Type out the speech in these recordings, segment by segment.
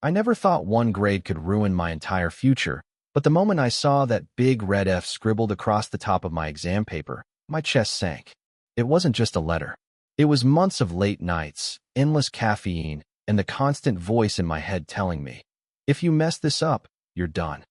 I never thought one grade could ruin my entire future, but the moment I saw that big red F scribbled across the top of my exam paper, my chest sank. It wasn't just a letter. It was months of late nights, endless caffeine, and the constant voice in my head telling me, if you mess this up, you're done.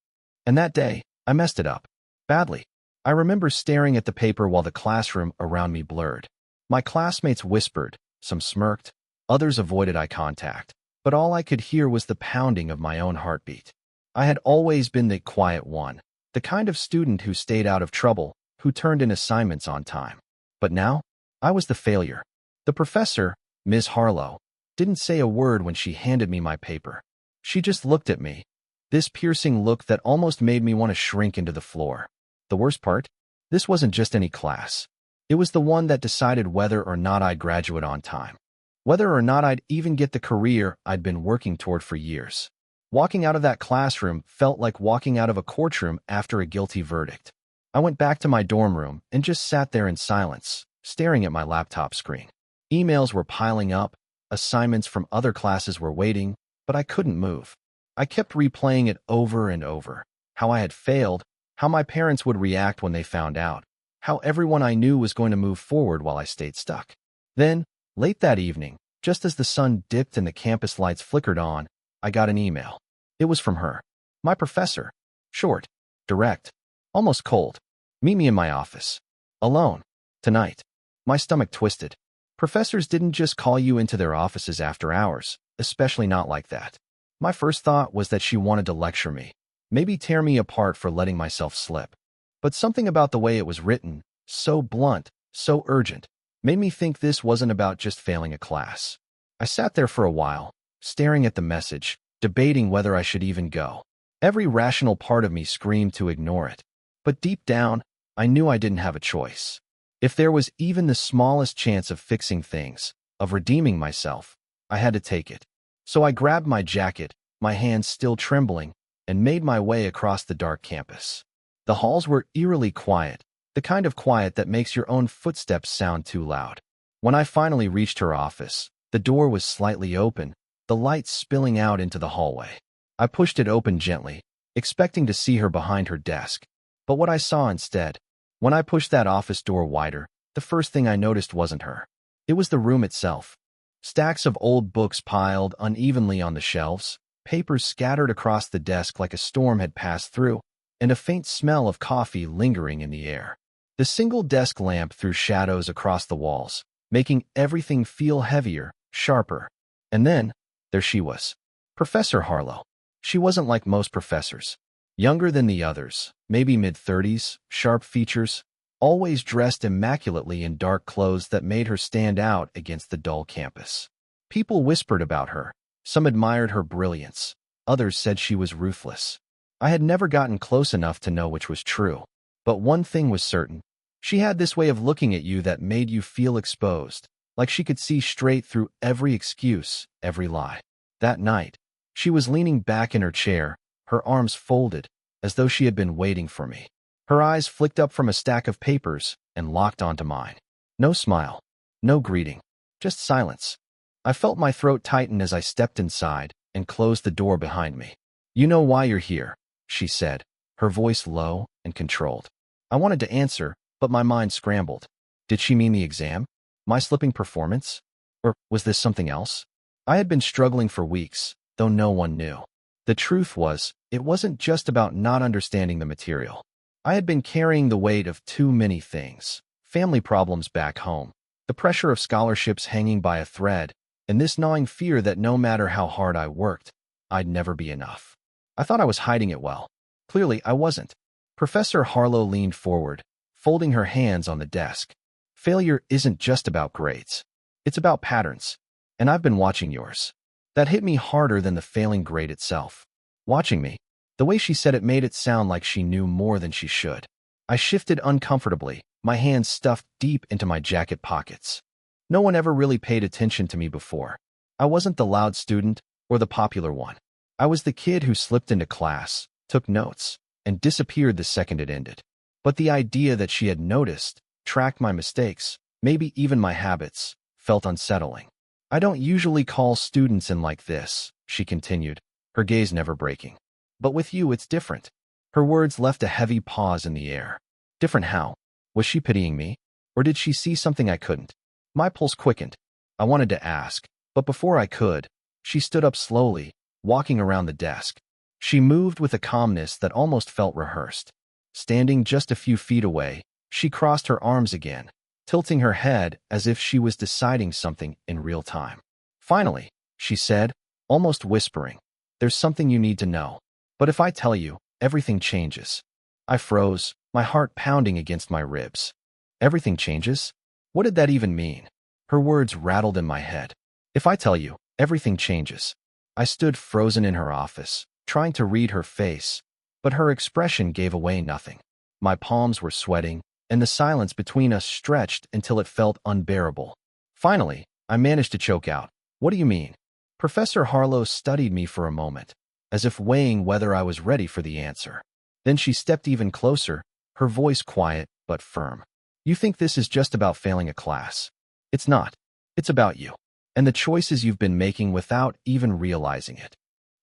And that day, I messed it up. Badly. I remember staring at the paper while the classroom around me blurred. My classmates whispered, some smirked, others avoided eye contact, but all I could hear was the pounding of my own heartbeat. I had always been the quiet one, the kind of student who stayed out of trouble, who turned in assignments on time. But now, I was the failure. The professor, Ms. Harlow, didn't say a word when she handed me my paper. She just looked at me, this piercing look that almost made me want to shrink into the floor. The worst part? This wasn't just any class. It was the one that decided whether or not I'd graduate on time, whether or not I'd even get the career I'd been working toward for years. Walking out of that classroom felt like walking out of a courtroom after a guilty verdict. I went back to my dorm room and just sat there in silence, staring at my laptop screen. Emails were piling up, assignments from other classes were waiting, but I couldn't move. I kept replaying it over and over, how I had failed, how my parents would react when they found out, how everyone I knew was going to move forward while I stayed stuck. Then, late that evening, just as the sun dipped and the campus lights flickered on, I got an email. It was from her, my professor. Short, direct, almost cold. Meet me in my office. Alone. Tonight. My stomach twisted. Professors didn't just call you into their offices after hours, especially not like that. My first thought was that she wanted to lecture me, maybe tear me apart for letting myself slip. But something about the way it was written, so blunt, so urgent, made me think this wasn't about just failing a class. I sat there for a while, staring at the message, debating whether I should even go. Every rational part of me screamed to ignore it. But deep down, I knew I didn't have a choice. If there was even the smallest chance of fixing things, of redeeming myself, I had to take it. So I grabbed my jacket, my hands still trembling, and made my way across the dark campus. The halls were eerily quiet, the kind of quiet that makes your own footsteps sound too loud. When I finally reached her office, the door was slightly open, the light spilling out into the hallway. I pushed it open gently, expecting to see her behind her desk. But what I saw instead, when I pushed that office door wider, the first thing I noticed wasn't her. It was the room itself. Stacks of old books piled unevenly on the shelves, papers scattered across the desk like a storm had passed through, and a faint smell of coffee lingering in the air. The single desk lamp threw shadows across the walls, making everything feel heavier, sharper. And then, there she was. Professor Harlow. She wasn't like most professors. Younger than the others, maybe mid-30s, sharp features, always dressed immaculately in dark clothes that made her stand out against the dull campus. People whispered about her. Some admired her brilliance. Others said she was ruthless. I had never gotten close enough to know which was true. But one thing was certain. She had this way of looking at you that made you feel exposed, like she could see straight through every excuse, every lie. That night, she was leaning back in her chair, her arms folded, as though she had been waiting for me. Her eyes flicked up from a stack of papers and locked onto mine. No smile, no greeting, just silence. I felt my throat tighten as I stepped inside and closed the door behind me. "You know why you're here," she said, her voice low and controlled. I wanted to answer, but my mind scrambled. Did she mean the exam? My slipping performance? Or was this something else? I had been struggling for weeks, though no one knew. The truth was, it wasn't just about not understanding the material. I had been carrying the weight of too many things. Family problems back home, the pressure of scholarships hanging by a thread, and this gnawing fear that no matter how hard I worked, I'd never be enough. I thought I was hiding it well. Clearly, I wasn't. Professor Harlow leaned forward, folding her hands on the desk. Failure isn't just about grades. It's about patterns. And I've been watching yours. That hit me harder than the failing grade itself. Watching me. The way she said it made it sound like she knew more than she should. I shifted uncomfortably, my hands stuffed deep into my jacket pockets. No one ever really paid attention to me before. I wasn't the loud student or the popular one. I was the kid who slipped into class, took notes, and disappeared the second it ended. But the idea that she had noticed, tracked my mistakes, maybe even my habits, felt unsettling. "I don't usually call students in like this," she continued, her gaze never breaking. But with you, it's different. Her words left a heavy pause in the air. Different how? Was she pitying me? Or did she see something I couldn't? My pulse quickened. I wanted to ask, but before I could, she stood up slowly, walking around the desk. She moved with a calmness that almost felt rehearsed. Standing just a few feet away, she crossed her arms again, tilting her head as if she was deciding something in real time. Finally, she said, almost whispering, "There's something you need to know. But if I tell you, everything changes." I froze, my heart pounding against my ribs. Everything changes? What did that even mean? Her words rattled in my head. If I tell you, everything changes. I stood frozen in her office, trying to read her face, but her expression gave away nothing. My palms were sweating, and the silence between us stretched until it felt unbearable. Finally, I managed to choke out, "What do you mean?" Professor Harlow studied me for a moment, as if weighing whether I was ready for the answer. Then she stepped even closer, her voice quiet but firm. "You think this is just about failing a class. It's not. It's about you, and the choices you've been making without even realizing it."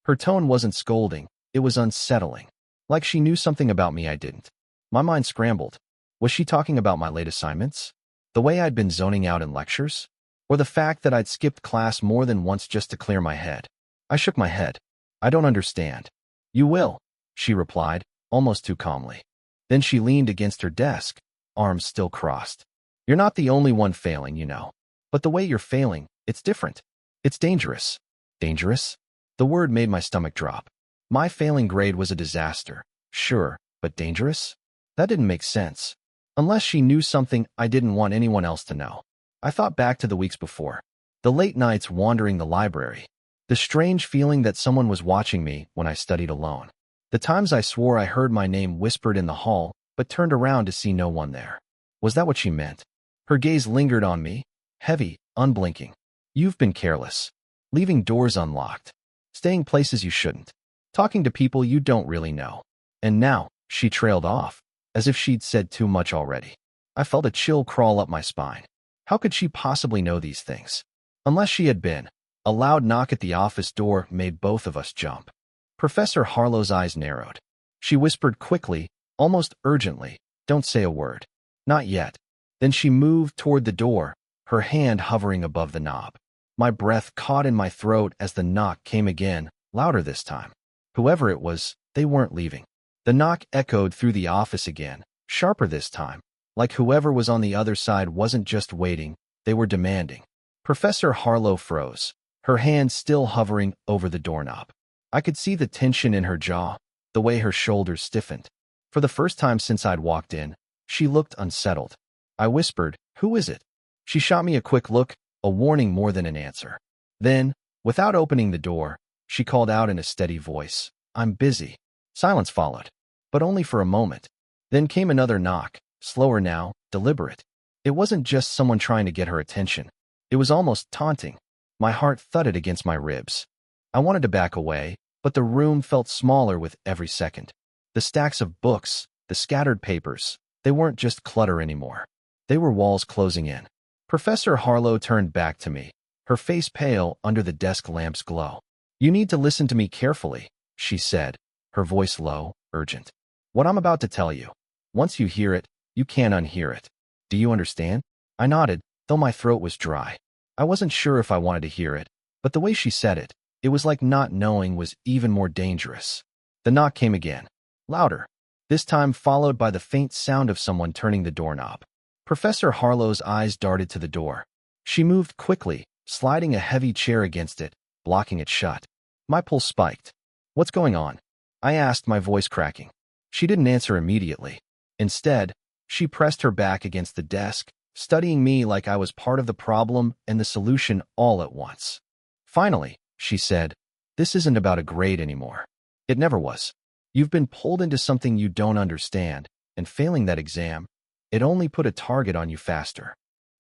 Her tone wasn't scolding, it was unsettling, like she knew something about me I didn't. My mind scrambled. Was she talking about my late assignments? The way I'd been zoning out in lectures? Or the fact that I'd skipped class more than once just to clear my head? I shook my head. "I don't understand." "You will," she replied, almost too calmly. Then she leaned against her desk, arms still crossed. "You're not the only one failing, you know. But the way you're failing, it's different. It's dangerous." Dangerous? The word made my stomach drop. My failing grade was a disaster, sure, but dangerous? That didn't make sense. Unless she knew something I didn't want anyone else to know. I thought back to the weeks before. The late nights wandering the library. The strange feeling that someone was watching me when I studied alone. The times I swore I heard my name whispered in the hall, but turned around to see no one there. Was that what she meant? Her gaze lingered on me, heavy, unblinking. "You've been careless. Leaving doors unlocked. Staying places you shouldn't. Talking to people you don't really know." And now, she trailed off, as if she'd said too much already. I felt a chill crawl up my spine. How could she possibly know these things? Unless she had been. A loud knock at the office door made both of us jump. Professor Harlow's eyes narrowed. She whispered quickly, almost urgently, "Don't say a word. Not yet." Then she moved toward the door, her hand hovering above the knob. My breath caught in my throat as the knock came again, louder this time. Whoever it was, they weren't leaving. The knock echoed through the office again, sharper this time, like whoever was on the other side wasn't just waiting, they were demanding. Professor Harlow froze, her hand still hovering over the doorknob. I could see the tension in her jaw, the way her shoulders stiffened. For the first time since I'd walked in, she looked unsettled. I whispered, "Who is it?" She shot me a quick look, a warning more than an answer. Then, without opening the door, she called out in a steady voice, "I'm busy." Silence followed, but only for a moment. Then came another knock, slower now, deliberate. It wasn't just someone trying to get her attention. It was almost taunting. My heart thudded against my ribs. I wanted to back away, but the room felt smaller with every second. The stacks of books, the scattered papers, they weren't just clutter anymore. They were walls closing in. Professor Harlow turned back to me, her face pale under the desk lamp's glow. "You need to listen to me carefully," she said, her voice low, urgent. "What I'm about to tell you. Once you hear it, you can't unhear it. Do you understand?" I nodded, though my throat was dry. I wasn't sure if I wanted to hear it, but the way she said it, it was like not knowing was even more dangerous. The knock came again, louder, this time followed by the faint sound of someone turning the doorknob. Professor Harlow's eyes darted to the door. She moved quickly, sliding a heavy chair against it, blocking it shut. My pulse spiked. "What's going on?" I asked, my voice cracking. She didn't answer immediately. Instead, she pressed her back against the desk, studying me like I was part of the problem and the solution all at once. Finally, she said, "This isn't about a grade anymore. It never was. You've been pulled into something you don't understand, and failing that exam, it only put a target on you faster."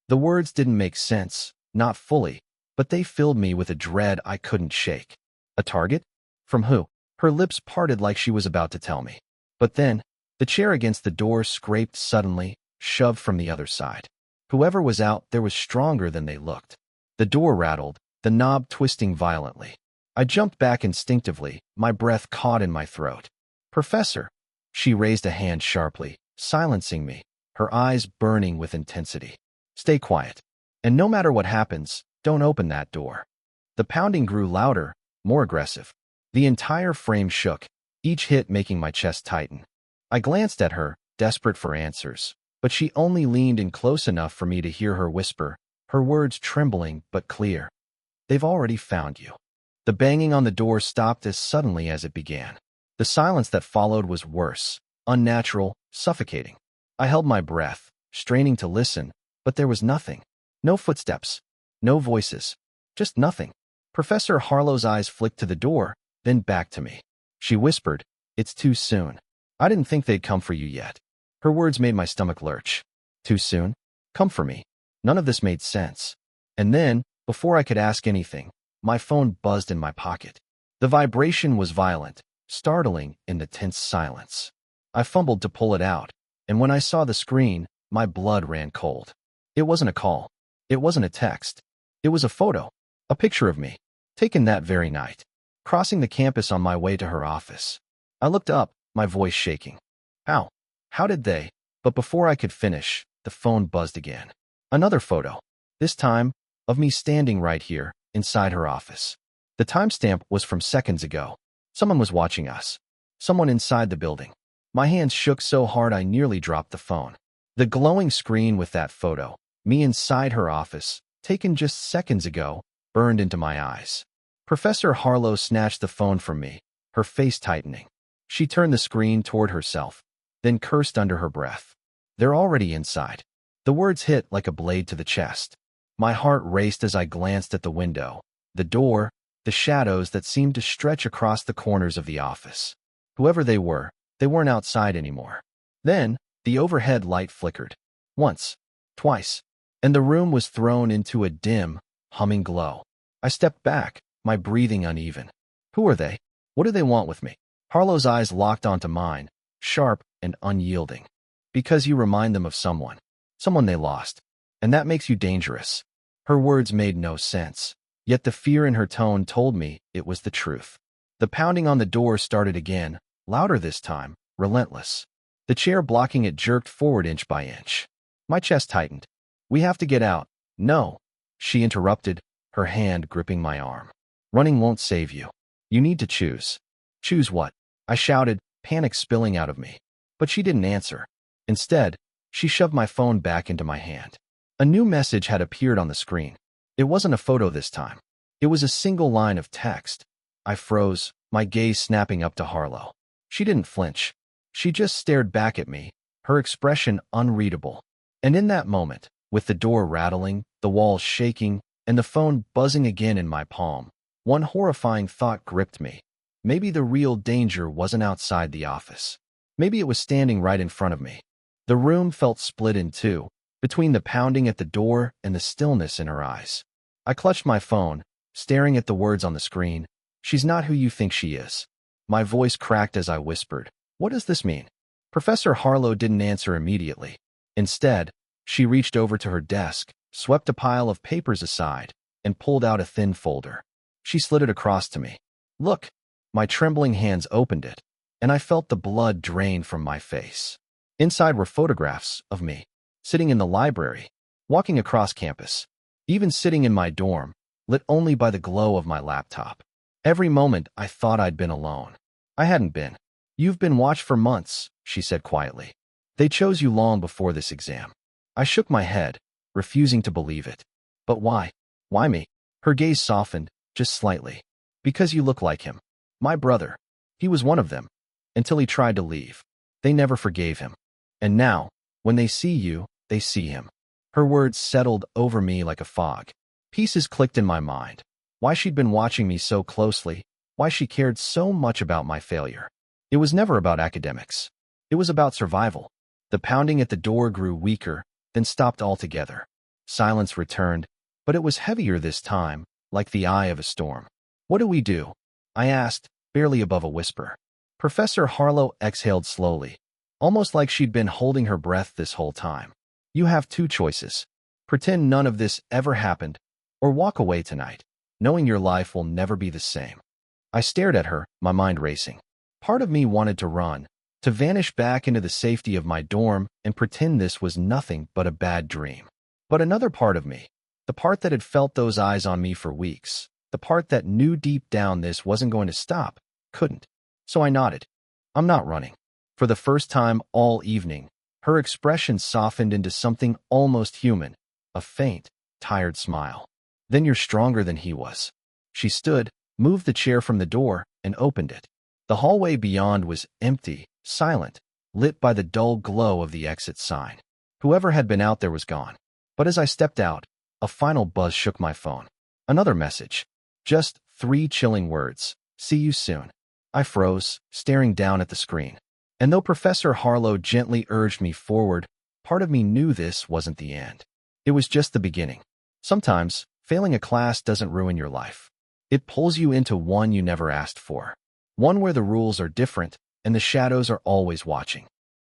The words didn't make sense, not fully, but they filled me with a dread I couldn't shake. A target? From who? Her lips parted like she was about to tell me. But then, the chair against the door scraped suddenly, shoved from the other side. Whoever was out there was stronger than they looked. The door rattled, the knob twisting violently. I jumped back instinctively, my breath caught in my throat. Professor! She raised a hand sharply, silencing me, her eyes burning with intensity. Stay quiet. And no matter what happens, don't open that door. The pounding grew louder, more aggressive. The entire frame shook, each hit making my chest tighten. I glanced at her, desperate for answers, but she only leaned in close enough for me to hear her whisper, her words trembling but clear. They've already found you. The banging on the door stopped as suddenly as it began. The silence that followed was worse, unnatural, suffocating. I held my breath, straining to listen, but there was nothing. No footsteps, no voices, just nothing. Professor Harlow's eyes flicked to the door, then back to me. She whispered, "It's too soon. I didn't think they'd come for you yet." Her words made my stomach lurch. Too soon? Come for me? None of this made sense. And then, before I could ask anything, my phone buzzed in my pocket. The vibration was violent, startling in the tense silence. I fumbled to pull it out, and when I saw the screen, my blood ran cold. It wasn't a call. It wasn't a text. It was a photo, a picture of me, taken that very night, crossing the campus on my way to her office. I looked up, my voice shaking. How? How did they? But before I could finish, the phone buzzed again. Another photo, this time, of me standing right here, inside her office. The timestamp was from seconds ago. Someone was watching us. Someone inside the building. My hands shook so hard I nearly dropped the phone. The glowing screen with that photo, me inside her office, taken just seconds ago, burned into my eyes. Professor Harlow snatched the phone from me, her face tightening. She turned the screen toward herself, then cursed under her breath. They're already inside. The words hit like a blade to the chest. My heart raced as I glanced at the window, the door, the shadows that seemed to stretch across the corners of the office. Whoever they weren't outside anymore. Then, the overhead light flickered. Once, twice, and the room was thrown into a dim, humming glow. I stepped back, my breathing uneven. Who are they? What do they want with me? Harlow's eyes locked onto mine, sharp and unyielding. Because you remind them of someone they lost. And that makes you dangerous. Her words made no sense, yet the fear in her tone told me it was the truth. The pounding on the door started again, louder this time, relentless. The chair blocking it jerked forward inch by inch. My chest tightened. We have to get out. No, she interrupted, her hand gripping my arm. Running won't save you. You need to choose. Choose what? I shouted, panic spilling out of me. But she didn't answer. Instead, she shoved my phone back into my hand. A new message had appeared on the screen. It wasn't a photo this time. It was a single line of text. I froze, my gaze snapping up to Harlow. She didn't flinch. She just stared back at me, her expression unreadable. And in that moment, with the door rattling, the walls shaking, and the phone buzzing again in my palm, one horrifying thought gripped me. Maybe the real danger wasn't outside the office. Maybe it was standing right in front of me. The room felt split in two, between the pounding at the door and the stillness in her eyes. I clutched my phone, staring at the words on the screen. She's not who you think she is. My voice cracked as I whispered, "What does this mean?" Professor Harlow didn't answer immediately. Instead, she reached over to her desk, swept a pile of papers aside, and pulled out a thin folder. She slid it across to me. Look, my trembling hands opened it, and I felt the blood drain from my face. Inside were photographs of me, sitting in the library, walking across campus, even sitting in my dorm, lit only by the glow of my laptop. Every moment I thought I'd been alone. I hadn't been. You've been watched for months, she said quietly. They chose you long before this exam. I shook my head, refusing to believe it. But why? Why me? Her gaze softened, just slightly. Because you look like him. My brother. He was one of them. Until he tried to leave. They never forgave him. And now, when they see you, they see him. Her words settled over me like a fog. Pieces clicked in my mind. Why she'd been watching me so closely, why she cared so much about my failure. It was never about academics. It was about survival. The pounding at the door grew weaker, then stopped altogether. Silence returned, but it was heavier this time, like the eye of a storm. What do we do? I asked, barely above a whisper. Professor Harlow exhaled slowly, almost like she'd been holding her breath this whole time. You have two choices. Pretend none of this ever happened, or walk away tonight, knowing your life will never be the same. I stared at her, my mind racing. Part of me wanted to run, to vanish back into the safety of my dorm and pretend this was nothing but a bad dream. But another part of me, the part that had felt those eyes on me for weeks, the part that knew deep down this wasn't going to stop, couldn't. So I nodded. I'm not running. For the first time all evening, her expression softened into something almost human, a faint, tired smile. Then you're stronger than he was. She stood, moved the chair from the door, and opened it. The hallway beyond was empty, silent, lit by the dull glow of the exit sign. Whoever had been out there was gone. But as I stepped out, a final buzz shook my phone. Another message. Just 3 chilling words. See you soon. I froze, staring down at the screen. And though Professor Harlow gently urged me forward, part of me knew this wasn't the end. It was just the beginning. Sometimes, failing a class doesn't ruin your life. It pulls you into one you never asked for. One where the rules are different and the shadows are always watching.